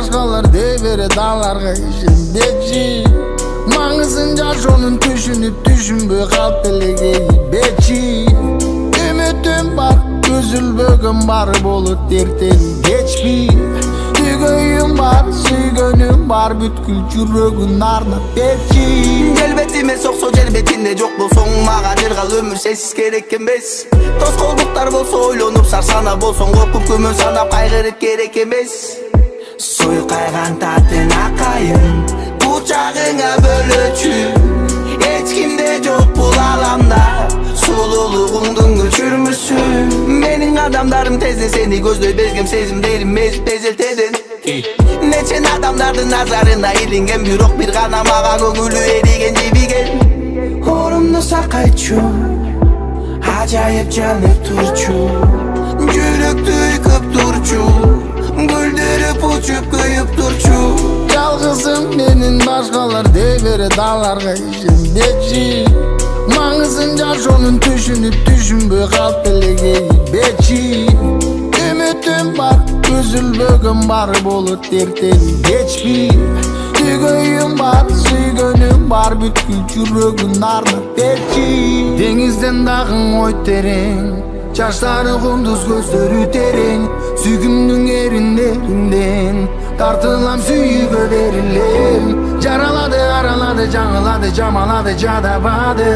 başkalar deyivere dağlarga işindeci. Mаңызын жашоонун түшүнбөй калып элегей бечи. Үмүтүм бар, үзүлбөгөн бар болот эртең кечпи. Түйгөйүм бар, сүйгөнүм бар, бүткүл жүрөгүн арнап берчи. Келбетиме соксо келбетинде жок болсоң, мага жыргал өмүр сенсиз керек эмес. Тоскоолдуктар болсо ойлонуп сарсана болсоң, коркуп күмөн санап кайгырып керек эмес. Суйкайган татын акайын, бучагыңа бөлөчү. Эч кимде жок бул аламда, сулуулугуңдун өчүрмүсү. Менин адамдарым тезде сени көздөй безгем, сезимдерим мезип тезелтеден. Нечен адамдардын назарына илинген, бирок бир гана мага көңүлү эриген жибиген. Орумду сакайчу, ажайып жанып турчу, жүрөктү үйкөп турчу, гүлдөрүп учуп көйүп турчу. Жалгызым менин башкалар дейбере дағларга ишендечи. Маңызын жашоонун түшүнбөй калып элегей бечи. Үмүтүм бар, үзүлбөгөн бар болот эртең кечпи. Түйгөйүм бар, сүйгөнүм бар, бүткүл жүрөгүн арнап берчи. Деңизден дагың ой терең, жаштары кумдуз көздөрү терең. Сүйгүмдүн эриндеринден тартылам сүйүүгө берилем. Жаралады, аралады, жаңылады, жамалады, жадабады.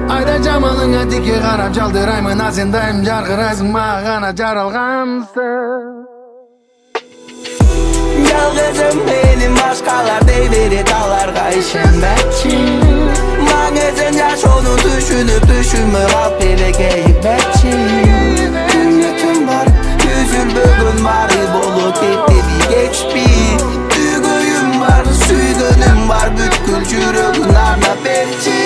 Айда жамалыңа тике карап жалдыраймын, а сен дайым жаркырайсың, мага гана жаралгансың. Жалгызым менин башкалар дейбере дағларга ишенбечи. Маңызын жашоонун түшүнбөй калып элегейип бечи. Үмүтүм бар, үзүлбөгөн бары болот эртеби кечпи. Түйгөйүм бар, сүйгөнүм бар, бүткүл жүрөгүн арнап берчи.